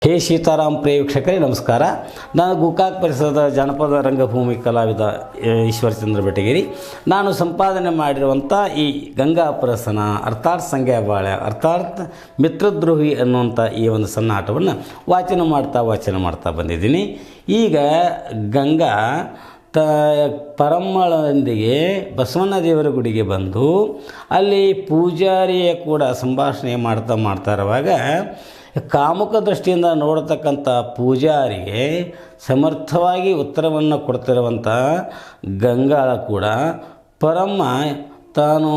ಹೇ ಸೀತಾರಾಮ್ ಪ್ರಿಯ ವೀಕ್ಷಕರೇ ನಮಸ್ಕಾರ. ನಾನು ಗೋಕಾಕ್ ಪರಿಸರದ ಜಾನಪದ ರಂಗಭೂಮಿ ಕಲಾವಿದ ಈಶ್ವರಚಂದ್ರ ಬೆಟಗೇರಿ. ನಾನು ಸಂಪಾದನೆ ಮಾಡಿರುವಂಥ ಈ ಗಂಗಾ ಪ್ರಹಸನ ಅರ್ಥಾತ್ ಸಂಗ್ಯಾಬಾಳ್ಯ ಅರ್ಥಾತ್ ಮಿತ್ರದ್ರೋಹಿ ಅನ್ನುವಂಥ ಈ ಒಂದು ಸಣ್ಣ ಆಟವನ್ನು ವಾಚನ ಮಾಡ್ತಾ ಬಂದಿದ್ದೀನಿ. ಈಗ ಗಂಗಾ ಪರಮ್ಮಳೊಂದಿಗೆ ಬಸವಣ್ಣ ದೇವರ ಗುಡಿಗೆ ಬಂದು ಅಲ್ಲಿ ಪೂಜಾರಿಯ ಕೂಡ ಸಂಭಾಷಣೆ ಮಾಡ್ತಾ ಇರುವಾಗ ಕಾಮುಕ ದೃಷ್ಟಿಯಿಂದ ನೋಡತಕ್ಕಂಥ ಪೂಜಾರಿಗೆ ಸಮರ್ಥವಾಗಿ ಉತ್ತರವನ್ನು ಕೊಡ್ತಿರುವಂಥ ಗಂಗಾಳ ಕೂಡ ಪರಮ್ಮ ತಾನು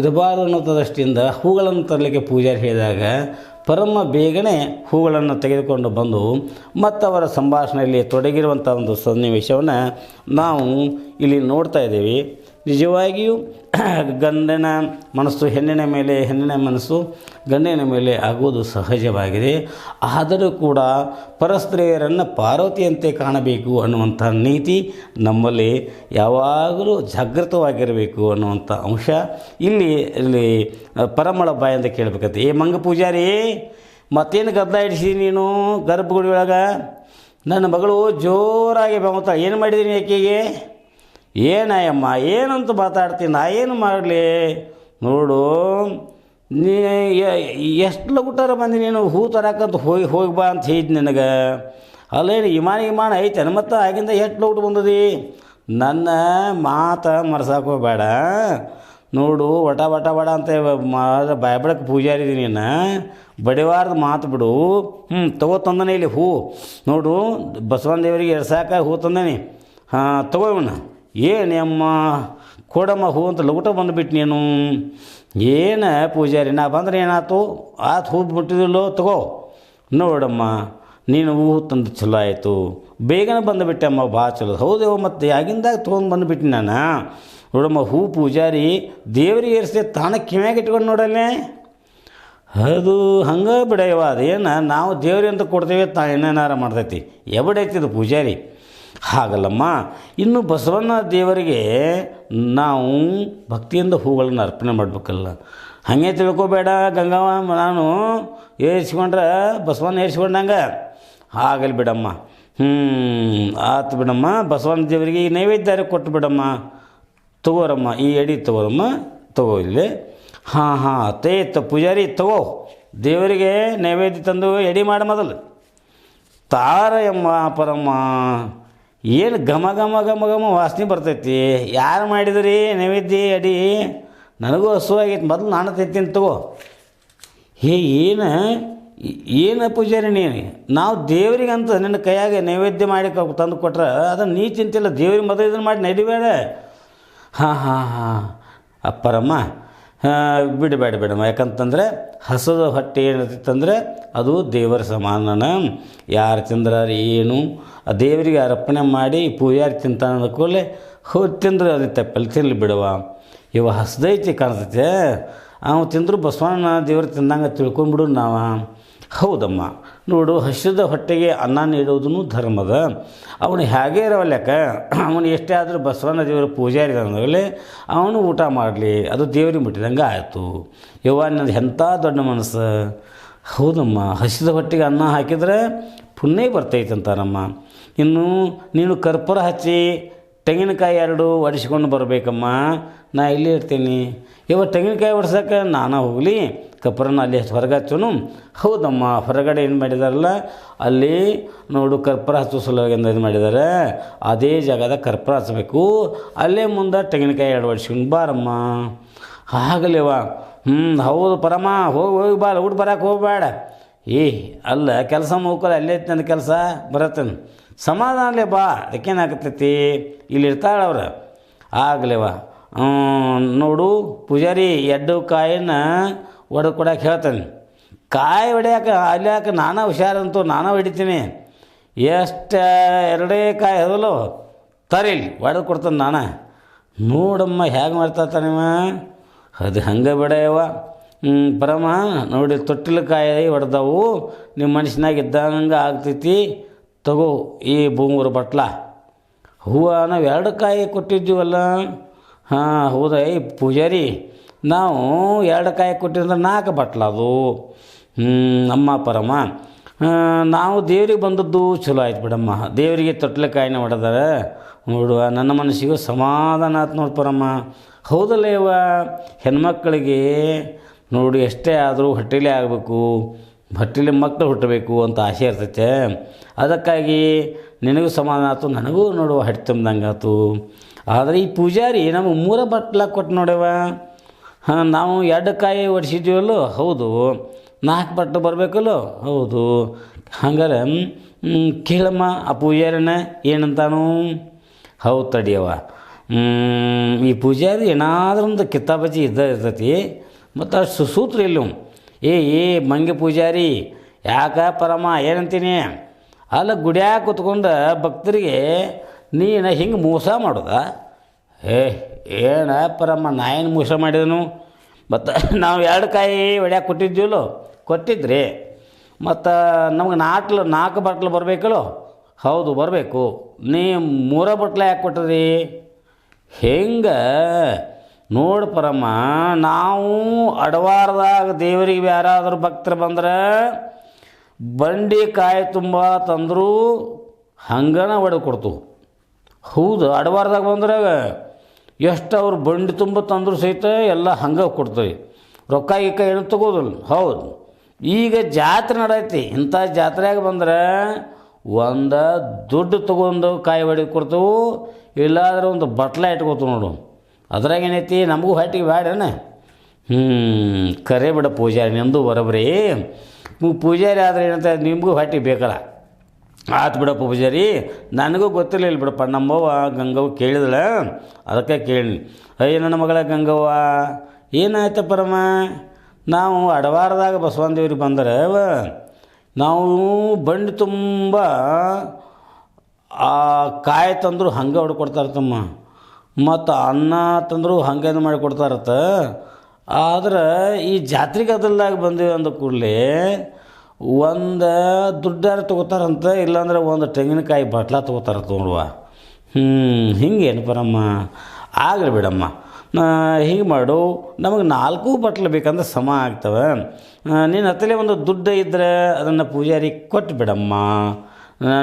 ಇರಬಾರದು ಅನ್ನೋ ದೃಷ್ಟಿಯಿಂದ ಹೂಗಳನ್ನು ತರಲಿಕ್ಕೆ ಪೂಜಾರಿ ಹೇಳಿದಾಗ ಪರಮ್ಮ ಬೇಗನೆ ಹೂಗಳನ್ನು ತೆಗೆದುಕೊಂಡು ಬಂದು ಮತ್ತು ಅವರ ಸಂಭಾಷಣೆಯಲ್ಲಿ ತೊಡಗಿರುವಂಥ ಒಂದು ಸನ್ನಿವೇಶವನ್ನು ನಾವು ಇಲ್ಲಿ ನೋಡ್ತಾ ಇದ್ದೇವೆ. ನಿಜವಾಗಿಯೂ ಗಂಡನ ಮನಸ್ಸು ಹೆಣ್ಣಿನ ಮೇಲೆ, ಹೆಣ್ಣಿನ ಮನಸ್ಸು ಗಂಡಿನ ಮೇಲೆ ಆಗುವುದು ಸಹಜವಾಗಿದೆ. ಆದರೂ ಕೂಡ ಪರಸ್ತ್ರೀಯರನ್ನು ಪಾರ್ವತಿಯಂತೆ ಕಾಣಬೇಕು ಅನ್ನುವಂಥ ನೀತಿ ನಮ್ಮಲ್ಲಿ ಯಾವಾಗಲೂ ಜಾಗೃತವಾಗಿರಬೇಕು ಅನ್ನುವಂಥ ಅಂಶ ಇಲ್ಲಿ ಪರಮಳ ಬಾಯಿಂದ ಕೇಳಬೇಕಂತೆ. ಏ ಮಂಗ ಪೂಜಾರಿ, ಮತ್ತೇನು ಗದ್ದಲ ಇಡಿಸಿ ನೀನು ಗರ್ಭಗುಡಿ ಒಳಗೆ? ನನ್ನ ಮಗಳು ಜೋರಾಗಿ ಬಂತ, ಏನು ಮಾಡಿದ್ದೀನಿ ಆಕೆಗೆ? ಏನಯ್ಯಮ್ಮ ಏನಂತ ಮಾತಾಡ್ತೀನಿ, ನಾ ಏನು ಮಾಡಲಿ? ನೋಡು, ನೀ ಎಷ್ಟು ಲಗುಟಾರ ಬಂದು ನೀನು ಹೂ ತರಕಂತ ಹೋಗಿ ಬಾ ಅಂತ ಹೇಳಿದ್ ನಿನಗೆ. ಅಲ್ಲೇನು ಇಮಾನ ಐತೆ ಮತ್ತು ಆಗಿಂದ ಎಷ್ಟು ಲಗುಟ್ ಬಂದದಿ? ನನ್ನ ಮಾತು ಮರ್ಸಾಕೋಬೇಡ. ನೋಡು, ವಟ ಅಂತ ಬಾಯ್ಬಳಕ್ಕೆ ಪೂಜಾರಿದಿ ನೀನು, ಬಡಿವಾರ್ದು ಮಾತು ಬಿಡು. ತಂದನೆ ಇಲ್ಲಿ ಹೂ. ನೋಡು, ಬಸವಣ್ಣ ದೇವರಿಗೆ ಎರ್ಸಾಕ ಹೂ ತಂದನಿ. ತಗೋ ಇವನ್ನ. ಏನಮ್ಮ ಕೊಡಮ್ಮ ಹೂ ಅಂತ ಲಗುಟ ಬಂದುಬಿಟ್ಟು ನೀನು. ಏನು ಪೂಜಾರಿ, ನಾ ಬಂದ್ರೆ ಏನಾಯ್ತು? ಹೂ ಬಿಟ್ಟಿದಿಲ್ಲೋ, ತಗೋ. ನೋಡಮ್ಮ, ನೀನು ಹೂ ತಂದು ಚಲೋ ಆಯಿತು, ಬೇಗನೆ ಬಂದುಬಿಟ್ಟೆಮ್ಮ, ಭಾಳ ಚಲೋ. ಹೌದೇವ, ಮತ್ತು ಆಗಿಂದಾಗ ತೊಗೊಂಡು ಬಂದುಬಿಟ್ಟು ನಾನು. ನೋಡಮ್ಮ, ಹೂ ಪೂಜಾರಿ ದೇವ್ರಿಗೆ ಏರಿಸಿ ತಾನ ಕಿವ್ಯಾಗ ಇಟ್ಕೊಂಡು ನೋಡಲ್ಲೇ. ಅದು ಹಂಗೆ ಬಿಡಯ್ಯವ, ಅದೇನು ನಾವು ದೇವ್ರಿಗೆ ಅಂತ ಕೊಡ್ತೇವೆ, ಏನೇನಾರ ಮಾಡ್ತೈತಿ. ಎಬಡೈತಿದು ಪೂಜಾರಿ. ಹಾಗಲ್ಲಮ್ಮ, ಇನ್ನು ಬಸವಣ್ಣ ದೇವರಿಗೆ ನಾವು ಭಕ್ತಿಯಿಂದ ಹೂಗಳನ್ನು ಅರ್ಪಣೆ ಮಾಡಬೇಕಲ್ಲ. ಹಾಗೆ ತಿಳ್ಕೊಬೇಡ ಗಂಗವ್ವ, ನಾನು ಏರಿಸ್ಕೊಂಡ್ರೆ ಬಸವಣ್ಣ ಏರಿಸ್ಕೊಂಡಂಗೆ ಆಗಲಿ ಬಿಡಮ್ಮ. ಆತು ಬಿಡಮ್ಮ, ಬಸವಣ್ಣ ದೇವರಿಗೆ ಈ ನೈವೇದ್ಯ ಕೊಟ್ಟು ಬಿಡಮ್ಮ. ತಗೋರಮ್ಮ, ಈ ಎಡಿ ತಗೋರಮ್ಮ, ತಗೋ ಇಲ್ಲಿ. ಪೂಜಾರಿ ತಗೋ, ದೇವರಿಗೆ ನೈವೇದ್ಯ ತಂದು ಎಡಿ ಮಾಡಿ ಮೊದಲು ತಾರಯಮ್ಮ. ಪರಮ್ಮ, ಏನು ಘಮ ವಾಸನೆ ಬರ್ತೈತಿ. ಯಾರು ಮಾಡಿದ್ರಿ ನೈವೇದ್ಯ ಅಡಿ? ನನಗೂ ಹಸುವಾಗೈತಿ, ಮೊದಲು ನಾನು ತೆತ್ತೀನಿ, ತಗೋ. ಏನು ಪೂಜಾರಿ ನೀನು? ನಾವು ದೇವ್ರಿಗೆ ಅಂತ ನಿನ್ನ ಕೈಯಾಗ ನೈವೇದ್ಯ ಮಾಡಿ ತಂದು ಕೊಟ್ರೆ ಅದನ್ನು ನೀ ತಿಂತಿಲ್ಲ. ದೇವ್ರಿಗೆ ಮೊದಲು ಇದನ್ನು ಮಾಡಿ ನಡಿಬೇಡ. ಅಪ್ಪರಮ್ಮ, ಬಿಡಬೇಡಮ್ಮ. ಯಾಕಂತಂದರೆ ಹಸದ ಹೊಟ್ಟೆ ಏನಂತಂದರೆ ಅದು ದೇವರ ಸಮಾನನ. ಯಾರು ತಿಂದ್ರೆ ಏನು, ಆ ದೇವರಿಗೆ ಅರ್ಪಣೆ ಮಾಡಿ ಪೂಜಾರಿ ತಿಂತಾನ ಅಂದ್ಕೊಳ್ಳೆ ತಿಂದ್ರೆ ಅದು ತಪ್ಪಲ್ಲಿ ತಿನ್ನಲಿ ಬಿಡುವ. ಇವ ಹಸದೈತಿ ಕಾಣ್ತೈತೆ, ಅವ ತಿಂದರೂ ಬಸವಣ್ಣ ದೇವ್ರು ತಿಂದಂಗೆ ತಿಳ್ಕೊಂಬಿಡು ನಾವು. ಹೌದಮ್ಮ, ನೋಡು, ಹಸಿದ ಹೊಟ್ಟೆಗೆ ಅನ್ನ ನೀಡೋದೂ ಧರ್ಮದ. ಅವನು ಹೇಗೆ ಇರೋವಲ್ಯಾಕ, ಅವನು ಎಷ್ಟೇ ಆದರೂ ಬಸವಣ್ಣ ದೇವರ ಪೂಜಾರಿ ಅಂದಾಗಲೇ ಅವನು ಊಟ ಮಾಡಲಿ, ಅದು ದೇವ್ರಿಗೆ ಮುಟ್ಟಿದಂಗೆ ಆಯಿತು. ಯವ್ವ, ನನ್ನದು ಎಂಥ ದೊಡ್ಡ ಮನಸ್ಸು. ಹೌದಮ್ಮ, ಹಸಿದ ಹೊಟ್ಟೆಗೆ ಅನ್ನ ಹಾಕಿದರೆ ಪುಣ್ಯ ಬರ್ತೈತೆ ಅಂತಾರಮ್ಮ. ಇನ್ನು ನೀನು ಕರ್ಪೂರ ಹಚ್ಚಿ ತೆಂಗಿನಕಾಯಿ 2 ಒಡಿಸ್ಕೊಂಡು ಬರಬೇಕಮ್ಮ. ನಾ ಇಲ್ಲೇ ಇರ್ತೀನಿ. ತೆಂಗಿನಕಾಯಿ ಒಡ್ಸೋಕೆ ನಾನು ಹೋಗಲಿ, ಕರ್ಪೂರನ ಅಲ್ಲಿ ಹೊರಗೆ ಹಚ್ಚೋನು. ಹೌದಮ್ಮ, ಹೊರಗಡೆ ಏನು ಮಾಡಿದಾರಲ್ಲ ಅಲ್ಲಿ ನೋಡು, ಕರ್ಪೂರ ಹಚ್ಚೋ ಸಲುವಾಗಿ ಇದು ಮಾಡಿದ್ದಾರೆ. ಅದೇ ಜಾಗದ ಕರ್ಪೂರ ಹಚ್ಚಬೇಕು, ಅಲ್ಲೇ ಮುಂದೆ ತೆಂಗಿನಕಾಯಿ 2 ಒಡಿಸ್ಕೊಂಡು ಬಾರಮ್ಮ. ಆಗಲಿವ. ಹೌದು ಪರಮ್ಮ, ಹೋಗಿ ಬಾ, ಊಟ ಬರೋಕೆ ಹೋಗಬೇಡ. ಅಲ್ಲ, ಕೆಲಸ ಮುಗ್ಕಲ್ಲ, ಅಲ್ಲೇ ನನ್ನ ಕೆಲಸ ಬರತ್ತೇನೆ, ಸಮಾಧಾನಲೇ ಬಾ, ಅದಕ್ಕೇನಾಗತ್ತೈತಿ, ಇಲ್ಲಿ ಇರ್ತಾಳವ್ರ. ಆಗಲೇವ. ನೋಡು ಪೂಜಾರಿ, 2 ಕಾಯಿನ ಒಡೆದು ಕೊಡಕ್ಕೆ ಹೇಳ್ತಾನೆ. ಕಾಯಿ ಹೊಡ್ಯಾಕೆ ಅಲ್ಲಿ ಯಾಕೆ ನಾನಾ ಹುಷಾರಂತೂ ನಾನು ಹೊಡಿತೀನಿ. ಎಷ್ಟು 2 ಕಾಯಿ ಅದಲ್ಲೋ ತರಿಲಿ ಒಡೆದು ಕೊಡ್ತಾನೆ ನಾನು. ನೋಡಮ್ಮ ಹೇಗೆ ಮಾಡ್ತಾತಾನಿವ. ಅದು ಹಂಗೆ ಬಿಡಯವ. ಪರಮ, ನೋಡಿ, ತೊಟ್ಟಿಲಕಾಯಿ ಹೊಡೆದವು, ನಿಮ್ಮ ಮನುಷ್ಯನಾಗ ಇದ್ದಂಗೆ ಆಗ್ತೈತಿ. ತಗೋ ಈ ಬೂಮೂರು ಬಟ್ಲ ಹೂವು. ನಾವು 2 ಕಾಯಿ ಕೊಟ್ಟಿದ್ದೀವಲ್ಲ. ಹೌದಾ ಪೂಜಾರಿ, ನಾವು 2 ಕಾಯಿ ಕೊಟ್ಟಿದ್ರೆ 4 ಬಟ್ಲ ಅದು. ಅಮ್ಮ ಪರಮ, ನಾವು ದೇವ್ರಿಗೆ ಬಂದದ್ದು ಚಲೋ ಆಯ್ತು ಬಿಡಮ್ಮ. ದೇವರಿಗೆ ತೊಟ್ಲೆಕಾಯಿನ ಹೊಡೆದಾರ ನೋಡುವ, ನನ್ನ ಮನಸ್ಸಿಗೂ ಸಮಾಧಾನ ಆಯ್ತು ನೋಡಿ ಪರಮ್ಮ. ಹೌದಲ್ಲ ಇವ, ಹೆಣ್ಮಕ್ಳಿಗೆ ನೋಡಿ ಎಷ್ಟೇ ಆದರೂ ಹೊಟ್ಟೆಲೇ ಆಗಬೇಕು, ಹೊಟ್ಟೆಲಿ ಮಕ್ಕಳು ಹುಟ್ಟಬೇಕು ಅಂತ ಆಸೆ ಇರ್ತೈತೆ. ಅದಕ್ಕಾಗಿ ನಿನಗೂ ಸಮಾಧಾನ ಆಯ್ತು, ನನಗೂ ನೋಡುವ ಹೊಟ್ಟೆ ತುಂಬ್ದಂಗೆ ಆಯ್ತು. ಆದರೆ ಈ ಪೂಜಾರಿ ನಮಗೆ 3 ಬಟ್ಲ ಕೊಟ್ಟು ನೋಡ್ಯವ. ನಾವು 2 ಕಾಯಿ ಒಡಿಸಿದ್ದೀವಲ್ಲೋ, ಹೌದು. 4 ಬಟ್ಲು ಬರಬೇಕಲ್ಲೋ, ಹೌದು. ಹಂಗಾರೆ ಕೇಳಮ್ಮ ಆ ಪೂಜಾರಿನ ಏನಂತಾನು. ಹೌದು ತಡಿಯವ, ಈ ಪೂಜಾರಿ ಏನಾದ್ರೂ ಒಂದು ಕಿತ್ತಾಬಜ್ಜಿ ಇರ್ತೈತಿ. ಮತ್ತು ಅಷ್ಟು ಸೂತ್ರ ಇಲ್ಲ. ಏ ಮಂಗೆ ಪೂಜಾರಿ, ಯಾಕ ಪರಮ ಏನಂತೀನಿ, ಅಲ್ಲ ಗುಡಿಯಾಗ ಕೂತ್ಕೊಂಡು ಭಕ್ತರಿಗೆ ನೀನು ಹಿಂಗೆ ಮೋಸ ಮಾಡೋದ? ಏನ ಪರಮ್ಮ, ನಾ ಏನು ಮೋಸ ಮಾಡಿದನು? ಮತ್ತು ನಾವು 2 ಕಾಯಿ ಹೊಡ್ಯಾಕೆ ಕೊಟ್ಟಿದ್ದೀವಲ್ಲೋ, ಕೊಟ್ಟಿದ್ರಿ. ಮತ್ತು ನಮಗೆ 4 ಬಟ್ಲು ಬರಬೇಕಲ್ಲೋ, ಹೌದು ಬರಬೇಕು. ನೀ 3 ಬಟ್ಲ ಯಾಕೆ ಕೊಟ್ಟರಿ? ಹೆಂಗೆ ನೋಡು ಪರಮ್ಮ, ನಾವು ಅಡವಾರದಾಗ ದೇವರಿಗೆ ಯಾರಾದರೂ ಭಕ್ತರು ಬಂದ್ರೆ ಬಂಡಿ ಕಾಯಿ ತುಂಬ ತಂದರೂ ಹಂಗನ ಹೊಡೆದು ಕೊಡ್ತು. ಹೌದು, ಅಡವಾರದಾಗ ಬಂದ್ರಾಗ ಎಷ್ಟು ಅವ್ರು ಬಂಡಿ ತುಂಬ ತಂದರೂ ಸಹಿತ ಎಲ್ಲ ಹಂಗೆ ಕೊಡ್ತೀವಿ, ರೊಕ್ಕ ಗಿಕ್ಕ ಏನು ತಗೋದಿಲ್ಲ. ಹೌದು, ಈಗ ಜಾತ್ರೆ ನಡೆಯೈತಿ, ಇಂಥ ಜಾತ್ರೆಯಾಗ ಬಂದ್ರೆ ಒಂದು ದುಡ್ಡು ತೊಗೊಂಡು ಕಾಯಿ ಹೊಡೆದು ಕೊಡ್ತೇವೆ, ಇಲ್ಲಾದ್ರೆ ಒಂದು ಬಟ್ಲ ಇಟ್ಕೋತೀವಿ ನೋಡು. ಅದ್ರಾಗ ಏನೈತಿ, ನಮಗೂ ಹೊಟ್ಟಿಗೆ ಬೇಡನ. ಕರೆ ಬಿಡ ಪೂಜಾರಿ, ನಿಮ್ಮದು ಬರೋಬ್ರಿ. ಪೂಜಾರಿ ಆದರೆ ಏನಂತ, ನಿಮಗೂ ಹೊಟ್ಟಿಗೆ ಬೇಕಲ್ಲ. ಆತು ಬಿಡಪ್ಪ ಪೂಜಾರಿ, ನನಗೂ ಗೊತ್ತಿರಲಿಲ್ಲ ಬಿಡಪ್ಪ. ನಮ್ಮವ್ವ ಗಂಗವ್ವ ಕೇಳಿದಳ, ಅದಕ್ಕೆ ಕೇಳಿ. ಅಯ್ಯ ನನ್ನ ಮಗಳ ಗಂಗವ್ವ, ಏನಾಯ್ತು ಪರಮ್ಮ, ನಾವು ಅಡವಾರದಾಗ ಬಸವನ ದೇವ್ರಿಗೆ ಬಂದರೆ ನಾವು ಬಂಡಿ ತುಂಬ ಆ ಕಾಯಿ ತಂದರು ಹಂಗೆ ಹೊಡ್ಕೊಡ್ತಾರತ್ತಮ್ಮ, ಮತ್ತು ಅನ್ನ ತಂದರು ಹಂಗೆ ಮಾಡಿಕೊಡ್ತಾರತ್ತ. ಆದ್ರೆ ಈ ಜಾತ್ರೆಗೆ ಅದಲ್ದಾಗ ಬಂದೀವಿ ಅಂದ ಕೂಡಲೇ ಒಂದು ದುಡ್ಡಾರು ತೊಗೋತಾರಂತ, ಇಲ್ಲಾಂದ್ರೆ ಒಂದು ತೆಂಗಿನಕಾಯಿ ಬಟ್ಲ ತೊಗೋತಾರಂತ ನೋಡುವ. ಹಿಂಗೇನು ಪರಮ್ಮ, ಆಗಲಿ ಬಿಡಮ್ಮ. ಹಿಂಗೆ ಮಾಡು, ನಮಗೆ 4 ಬಟ್ಲು ಬೇಕಂದ್ರೆ ಸಮ ಆಗ್ತವೆ. ನೀನು ಹತ್ತಲೇ ಒಂದು ದುಡ್ಡು ಇದ್ದರೆ ಅದನ್ನು ಪೂಜಾರಿ ಕೊಟ್ಟು ಬಿಡಮ್ಮ,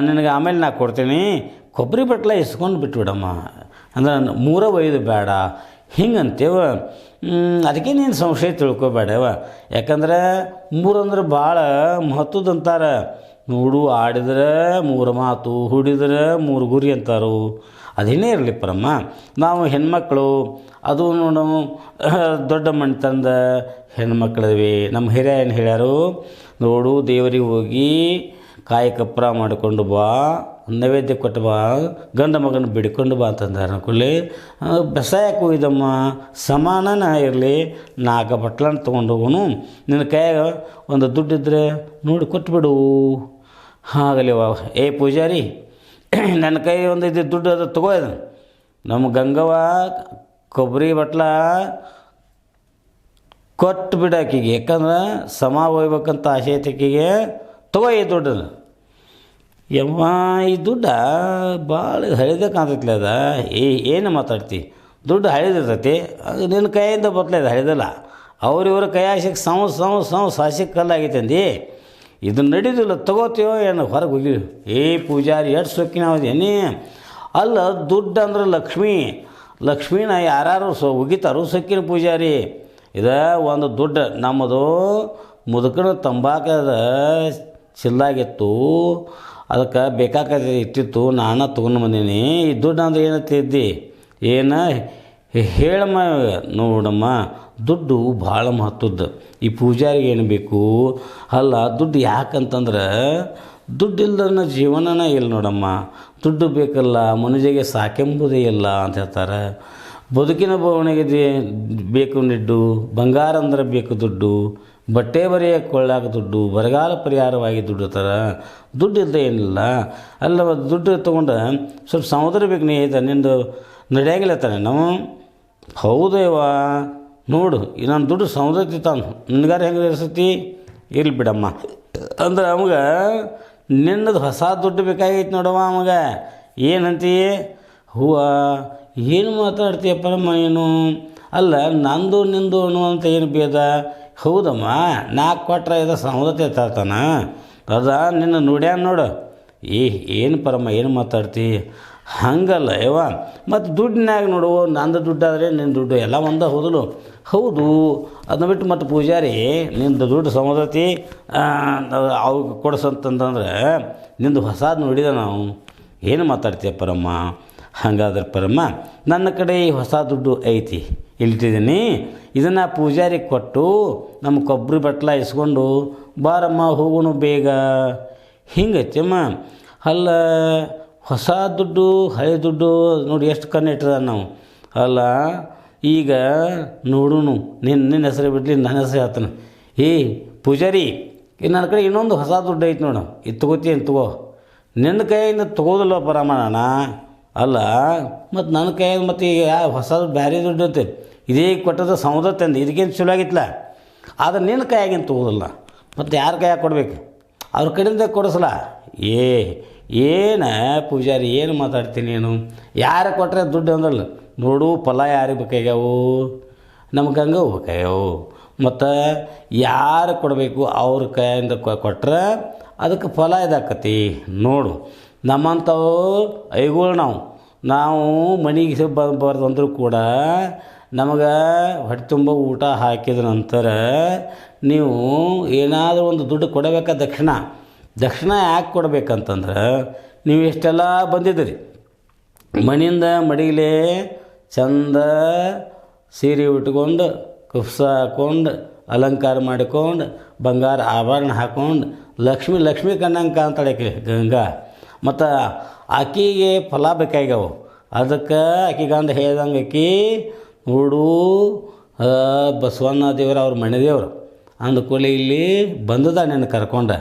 ನಿನಗೆ ಆಮೇಲೆ ನಾ ಕೊಡ್ತೀನಿ. ಕೊಬ್ಬರಿ ಬಟ್ಲ ಇಸ್ಕೊಂಡು ಬಿಟ್ಬಿಡಮ್ಮ, ಅಂದ್ರೆ 3 ಒಯ್ದು ಬೇಡ ಹಿಂಗಂತೇವ. ಅದಕ್ಕೆ ನೀನು ಸಂಶಯ ತಿಳ್ಕೊಬೇಡವ, ಯಾಕಂದ್ರೆ 3 ಅಂದ್ರೆ ಭಾಳ ಮಹತ್ವದಂತಾರೆ. ನೋಡು, ಆಡಿದ್ರೆ 3 ಮಾತು, ಹುಡಿದ್ರೆ 3 ಗುರಿ ಅಂತಾರು. ಅದೇನೇ ಇರಲಿ ಪರಮ್ಮ, ನಾವು ಹೆಣ್ಮಕ್ಳು ಅದು ನೋಡು, ದೊಡ್ಡ ಮಣ್ತಂದ ಹೆಣ್ಮಕ್ಳವಿ. ನಮ್ಮ ಹಿರಿಯ ಏನು ಹೇಳ್ಯಾರು ನೋಡು, ದೇವರಿಗೆ ಹೋಗಿ ಕಾಯಿ ಕಪ್ರ ಮಾಡಿಕೊಂಡು ಬಾ, ನೈವೇದ್ಯ ಕೊಟ್ಟು ಬಾ, ಗಂಡ ಮಗನ ಬಿಡ್ಕೊಂಡು ಬಾ ಅಂತಂದಾರ. ಅನ್ಕೊಳ್ಳಿ ಬೆಸಾಯಕ್ಕೆ ಹೋಗಿದ್ದಮ್ಮ, ಸಮಾನನ ಇರಲಿ, 4 ಬಟ್ಲನ್ನು ತೊಗೊಂಡು ಹೋಗೋನು. ನಿನ್ನ ಕೈಯಾಗ ಒಂದು ದುಡ್ಡಿದ್ರೆ ನೋಡಿ ಕೊಟ್ಬಿಡು. ಆಗಲಿ ವಾ. ಏ ಪೂಜಾರಿ, ನನ್ನ ಕೈ ಒಂದು ಇದು ದುಡ್ಡು ಅದು ತಗೋಯ್ದು. ನಮ್ಮ ಗಂಗವ್ವ ಕೊಬ್ಬರಿ ಬಟ್ಲ ಕೊಟ್ಟು ಬಿಡಾಕಿಗೆ, ಯಾಕಂದ್ರೆ ಸಮ ಹೋಗ್ಬೇಕಂತ ಆಸೆ ಐತಿಕಿಗೆ. ತಗೋ ಈ ದುಡ್ಡು. ಯಮ್ಮ, ಈ ದುಡ್ಡ ಭಾಳ ಹಳಿದ ಕಾಣ್ತೈತಿ. ಅದ ಏನು ಮಾತಾಡ್ತಿ, ದುಡ್ಡು ಹಳಿದಿರ್ತೈತಿ, ಅದು ನಿನ್ನ ಕೈಯಿಂದ ಬತ್ತಲದ ಹಳಿದಲ್ಲ. ಅವ್ರಿವ್ರ ಕೈ ಆಸೆಗೆ ಸಾಸಿಗೆ ಕಲ್ಲಾಗೈತೆ ಅಂದು ಇದನ್ನು ನಡೀದಿಲ್ಲ. ತಗೋತೀವೋ ಏನು ಹೊರಗೆ ಹೋಗಿ. ಪೂಜಾರಿ ಎಷ್ಟು ಸೊಕ್ಕಿನ ಏನಿ ಅಲ್ಲ, ದುಡ್ಡು ಅಂದ್ರೆ ಲಕ್ಷ್ಮೀನ ಯಾರು ಒಗಿತಾರು ಸೊಕ್ಕಿನ ಪೂಜಾರಿ. ಇದು ಒಂದು ದುಡ್ಡು ನಮ್ಮದು ಮುದುಕನ ತಂಬಾಕದ ಚಿಲ್ಲಾಗಿತ್ತು, ಅದಕ್ಕೆ ಬೇಕಾಗತ್ತೆ ಇಟ್ಟಿತ್ತು, ನಾನು ತೊಗೊಂಡು ಬಂದೀನಿ. ಈ ದುಡ್ಡು ಅಂದ್ರೆ ಏನಂತಿದ್ದಿ ಏನು ಹೇಳಮ್ಮ. ನೋಡಮ್ಮ, ದುಡ್ಡು ಭಾಳ ಮಹತ್ವದ್ದು. ಈ ಪೂಜಾರಿಗೆ ಏನು ಬೇಕು ಅಲ್ಲ, ದುಡ್ಡು ಯಾಕಂತಂದ್ರೆ ದುಡ್ಡಿಲ್ದನ್ನ ಜೀವನನ ಇಲ್ಲ ನೋಡಮ್ಮ. ದುಡ್ಡು ಬೇಕಲ್ಲ, ಮನುಷ್ಯಗೆ ಸಾಕೆಂಬುದೇ ಇಲ್ಲ ಅಂತ ಹೇಳ್ತಾರೆ. ಬದುಕಿನ ಬವಣೆಗೆ ಬೇಕು ನಿಡ್ಡು, ಬಂಗಾರ ಅಂದ್ರೆ ಬೇಕು ದುಡ್ಡು, ಬಟ್ಟೆ ಬರೆಯ ಕೊಳ್ಳಾಕ ದುಡ್ಡು, ಬರಗಾಲ ಪರಿಹಾರವಾಗಿ ದುಡ್ಡು ಥರ. ದುಡ್ಡು ಇಲ್ಲದೆ ಏನಿಲ್ಲ ಅಲ್ಲ. ದುಡ್ಡು ತೊಗೊಂಡು ಸ್ವಲ್ಪ ಸಮುದ್ರ ಬೇಕು. ನೀ ಐತೆ ನಿಂದು ನಡೆಯಾಗಿಲ್ಲ ತಾನೆ ನಾವು. ಹೌದೇವ, ನೋಡು ನಾನು ದುಡ್ಡು ಸಮುದ್ರ ತಿಂತಾನು, ನಿನ್ಗಾರ ಹೆಂಗೆ ಇರ್ಸತಿ. ಇರ್ಲಿ ಬಿಡಮ್ಮ ಅಂದ್ರೆ ಅವಾಗ ನಿನ್ನದು ಹೊಸ ದುಡ್ಡು ಬೇಕಾಗೈತೆ ನೋಡವ. ಅವಾಗ ಏನಂತೀ ಹೂವ, ಏನು ಮಾತಾಡ್ತೀಯಪ್ಪಮ್ಮ ಏನು ಅಲ್ಲ. ನಂದು ನಿಂದು ಅನ್ನುವಂಥ ಏನು ಭೇದ. ಹೌದಮ್ಮ, 4 ಕೊಟ್ರೆ ಇದು ಸಮುದ್ರ ತಿಂತಾನ, ಅದ ನಿನ್ನ ನೋಡ್ಯಾನ ನೋಡು. ಏನು ಪರಮ್ಮ ಏನು ಮಾತಾಡ್ತಿ? ಹಂಗಲ್ಲ ಯವ್ವ, ಮತ್ತು ದುಡ್ಡಿನಾಗ ನೋಡು, ನಂದು ದುಡ್ಡಾದರೆ ನಿನ್ನ ದುಡ್ಡು ಎಲ್ಲ ಒಂದ ಹೌದಲು? ಹೌದು. ಅದನ್ನ ಬಿಟ್ಟು ಮತ್ತು ಪೂಜಾರಿ ನಿಂದು ದುಡ್ಡು ಸಮದತಿ ಅವು ಕೊಡಿಸಂತಂದ್ರೆ ನಿಂದು ಹೊಸಾದು ನೋಡಿದ ನಾವು. ಏನು ಮಾತಾಡ್ತೀಯ ಪರಮ್ಮ? ಹಾಗಾದ್ರೆ ಪರಮ್ಮ, ನನ್ನ ಕಡೆ ಈ ಹೊಸ ದುಡ್ಡು ಐತಿ, ಇಲ್ತಿದ್ದೀನಿ. ಇದನ್ನು ಪೂಜಾರಿಗೆ ಕೊಟ್ಟು ನಮ್ಮ ಕೊಬ್ಬರಿ ಬಟ್ಲ ಇಸ್ಕೊಂಡು ಬಾರಮ್ಮ ಹೋಗೋಣ ಬೇಗ. ಹಿಂಗೈತಮ್ಮ. ಅಲ್ಲ, ಹೊಸ ದುಡ್ಡು ಹಳೆ ದುಡ್ಡು ನೋಡಿ ಎಷ್ಟು ಕಣ್ಣು ಇಟ್ಟದ ನಾವು. ಅಲ್ಲ, ಈಗ ನೋಡೋನು ನಿನ್ನ ಹೆಸರು ಬಿಡಲಿ, ನನ್ನ ಹೆಸರು ಹೇಳ್ತಾನೆ. ಪೂಜಾರಿ, ನನ್ನ ಕಡೆ ಇನ್ನೊಂದು ಹೊಸ ದುಡ್ಡು ಐತಿ ನೋಡು, ಇದು ತೊಗೋತೀನಿ ತಗೋ. ನಿನ್ನ ಕೈಯಿಂದ ತೊಗೋದಿಲ್ಲ ಪರಮಾಣ. ಅಲ್ಲ, ಮತ್ತು ನನ್ನ ಕೈಯಾಗ ಮತ್ತು ಈಗ ಹೊಸ ಬೇರೆ ದುಡ್ಡು ಐತೆ, ಇದೇ ಕೊಟ್ಟದ ಸಮುದ್ರ ಇದಕ್ಕೇನು ಚಲೋ ಆಗಿತ್ತಲ್ಲ. ಆದರೆ ನಿನ್ನ ಕೈಯಾಗೇನು ತೊಗೋದಿಲ್ಲ, ಮತ್ತು ಯಾರ ಕೈಯಾಗ ಕೊಡ್ಬೇಕು? ಅವ್ರ ಕಡೆಯಿಂದ ಕೊಡಿಸಲ್ಲ. ಏನು ಪೂಜಾರಿ ಏನು ಮಾತಾಡ್ತೀನಿ ನೀನು? ಯಾರು ಕೊಟ್ಟರೆ ದುಡ್ಡು ಅಂದಲ್ಲ ನೋಡು. ಫಲ ಯಾರಿಗೆ ಬೇಕಾಗ್ಯಾವು? ನಮ್ಗೆ ಹಂಗೆ ಹೋಗ್ಬೇಕಾಗ್ಯಾವು. ಮತ್ತು ಯಾರು ಕೊಡಬೇಕು ಅವ್ರ ಕೈಯಿಂದ ಕೊಟ್ಟರೆ ಅದಕ್ಕೆ ಫಲ ಇದಾಕತಿ ನೋಡು. ನಮ್ಮಂಥವು ಐಗಳು ನಾವು ಮನೆಗೆ ಬರ್ದಂದ್ರೂ ಕೂಡ ನಮಗೆ ಹೊಟ್ಟೆ ತುಂಬ ಊಟ ಹಾಕಿದ ನಂತರ ನೀವು ಏನಾದರೂ ಒಂದು ದುಡ್ಡು ಕೊಡಬೇಕಾ? ದಕ್ಷಿಣ ಯಾಕೆ ಕೊಡಬೇಕಂತಂದ್ರೆ, ನೀವು ಎಷ್ಟೆಲ್ಲ ಬಂದಿದ್ದೀರಿ ಮನೆಯಿಂದ ಮಡಿಗಲೇ ಚಂದ ಸೀರೆ ಉಟ್ಕೊಂಡು, ಕುಫ್ಸ ಹಾಕ್ಕೊಂಡು, ಅಲಂಕಾರ ಮಾಡಿಕೊಂಡು, ಬಂಗಾರ ಆಭರಣ ಹಾಕ್ಕೊಂಡು ಲಕ್ಷ್ಮಿ ಕಣ್ಣಂಗೆ ಕಾಣ್ತಾಳೆ ಗಂಗಾ. ಮತ್ತು ಆಕೆಗೆ ಫಲ ಬೇಕಾಗ್ಯಾವು. ಅದಕ್ಕೆ ಆಕೆಗಂದು ಹೇಳ್ದಂಗೆ ಆಕಿ ನೋಡು, ಬಸವಣ್ಣ ದೇವರು ಅವ್ರ ಮನೆ ದೇವರು ಅಂದ್ಕೂಲೆ ಇಲ್ಲಿ ಬಂದದ ನಿನ್ನ ಕರ್ಕೊಂಡು.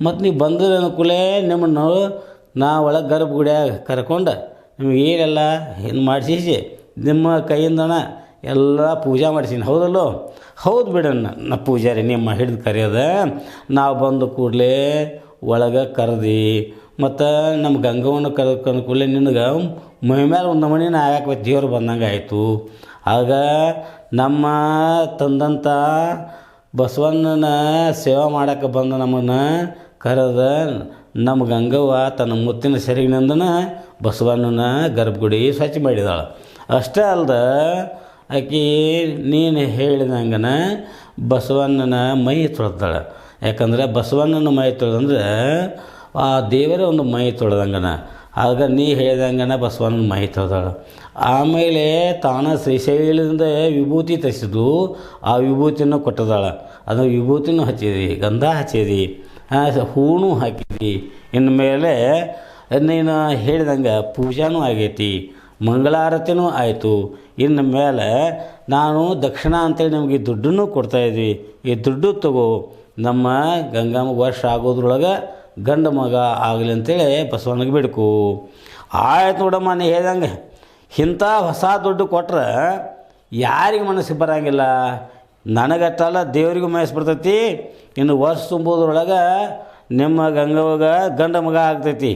ಮತ್ತು ನೀವು ಬಂದ ಅನುಕೂಲೆ ನಿಮ್ಮನ್ನು ನಾ ಒಳಗೆ ಗರ್ಭಗುಡಿಯಾಗ ಕರ್ಕೊಂಡು ನಿಮ್ಗೆ ಏನೆಲ್ಲ ಏನು ಮಾಡಿಸಿ ನಿಮ್ಮ ಕೈಯಿಂದನ ಎಲ್ಲ ಪೂಜೆ ಮಾಡಿಸೀನಿ. ಹೌದಲ್ಲೋ? ಹೌದು ಬಿಡಣ್ಣ. ನಾ ಪೂಜಾರಿ ನಿಮ್ಮ ಹಿಡಿದು ಕರೆಯೋದ. ನಾವು ಬಂದು ಕೂಡಲೇ ಒಳಗೆ ಕರೆದು ಮತ್ತು ನಮ್ಮ ಗಂಗವನ್ನು ಕರ್ಕೊಂಡು ಕೂಡಲೇ ನಿನಗೆ ಮೈ ಮೇಲೆ ಒಂದು ನಮೂನಿನ ಆಗಾಕ ದೇವ್ರು ಬಂದಂಗೆ ಆಯಿತು. ಆಗ ನಮ್ಮ ತಂದಂಥ ಬಸವಣ್ಣನ ಸೇವೆ ಮಾಡೋಕ್ಕೆ ಬಂದು ನಮ್ಮನ್ನು ಕರೆದ ನಮ್ಮ ಗಂಗವ್ವ ತನ್ನ ಮುತ್ತಿನ ಸೆರಗಿನಿಂದನ ಬಸವಣ್ಣನ ಗರ್ಭಗುಡಿ ಸ್ವಚ್ಛ ಮಾಡಿದಾಳೆ. ಅಷ್ಟೇ ಅಲ್ದ ಆಕೆ ನೀನು ಹೇಳಿದಂಗನ ಬಸವಣ್ಣನ ಮೈ ತೊಳೆದಾಳೆ. ಯಾಕಂದರೆ ಬಸವಣ್ಣನ ಮೈ ತೊಳೆದಂದ್ರೆ ಆ ದೇವರೇ ಒಂದು ಮೈ ತೊಳೆದಂಗನ. ಆಗ ನೀ ಹೇಳಿದಂಗನ ಬಸವಣ್ಣನ ಮೈ ತೊಳೆದಾಳೆ. ಆಮೇಲೆ ತಾನ ಶ್ರೀಶೈಲದಿಂದ ವಿಭೂತಿ ತರಿಸಿದ್ದು, ಆ ವಿಭೂತಿಯನ್ನು ಕೊಟ್ಟದಾಳೆ. ಅದು ವಿಭೂತಿನೂ ಹಚ್ಚಿದಿ, ಗಂಧ ಹಚ್ಚಿದಿ, ಹೂವು ಹಾಕಿದಿ. ಇನ್ನು ಮೇಲೆ ನೀನು ಹೇಳಿದಂಗೆ ಪೂಜಾನೂ ಆಗೈತಿ, ಮಂಗಳಾರತಿನೂ ಆಯಿತು. ಇನ್ನು ಮೇಲೆ ನಾನು ದಕ್ಷಿಣ ಅಂತೇಳಿ ನಿಮಗೆ ದುಡ್ಡನ್ನು ಕೊಡ್ತಾಯಿದ್ವಿ. ಈ ದುಡ್ಡು ತಗೋ, ನಮ್ಮ ಗಂಗಮ್ಮ ವರ್ಷ ಆಗೋದ್ರೊಳಗೆ ಗಂಡ ಮಗ ಆಗಲಿ ಅಂತೇಳಿ ಬಸವಣ್ಣಗೆ ಬಿಡ್ಕು. ಆಯ್ತು ನೋಡಮ್ಮ, ನೀ ಹೇಳ್ದಂಗೆ ಇಂಥ ಹೊಸ ದುಡ್ಡು ಕೊಟ್ರೆ ಯಾರಿಗೆ ಮನಸ್ಸಿಗೆ ಬರೋಂಗಿಲ್ಲ. ನನಗಟ್ಟಲ್ಲ, ದೇವರಿಗೂ ಮನಸ್ಸು ಬರ್ತೈತಿ. ಇನ್ನು ವರ್ಷ ತುಂಬೋದ್ರೊಳಗೆ ನಿಮ್ಮ ಗಂಗವ್ವಗ ಗಂಡ ಮಗ ಆಗ್ತೈತಿ.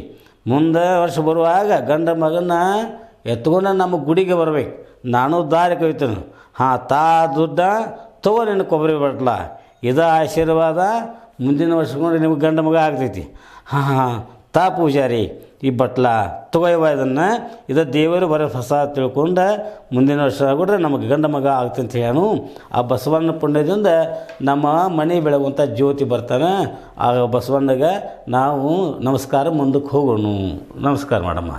ಮುಂದೆ ವರ್ಷ ಬರುವಾಗ ಗಂಡ ಮಗನ ಎತ್ಕೊಂಡು ನಮ್ಮ ಗುಡಿಗೆ ಬರ್ಬೇಕು. ನಾನು ದಾರಿ ಕವಿತೇನೆ. ದುಡ್ಡ ತಗೋ ನಿನ್ನ ಕೊಬ್ಬರಿ ಬಟ್ಲ, ಇದು ಆಶೀರ್ವಾದ. ಮುಂದಿನ ವರ್ಷಕೊಂಡು ನಿಮ್ಗೆ ಗಂಡ ಮಗ ಆಗ್ತೈತಿ. ಪೂಜಾರಿ ಈ ಬಟ್ಲ ತಗೋಯವ, ಇದು ದೇವರು ಬರೋ ಹೊಸ ತಿಳ್ಕೊಂಡು ಮುಂದಿನ ವರ್ಷ ಆಗಿಬಿಟ್ರೆ ನಮಗೆ ಗಂಡ ಮಗ ಆಗ್ತಂತ ಹೇಳನು. ಆ ಬಸವಣ್ಣ ಪುಣ್ಯದಿಂದ ನಮ್ಮ ಮನೆ ಬೆಳಗುವಂಥ ಜ್ಯೋತಿ ಬರ್ತಾನೆ. ಆ ಬಸವಣ್ಣಗೆ ನಾವು ನಮಸ್ಕಾರ ಮುಂದಕ್ಕೆ ಹೋಗೋಣ. ನಮಸ್ಕಾರ ಮಾಡಮ್ಮ.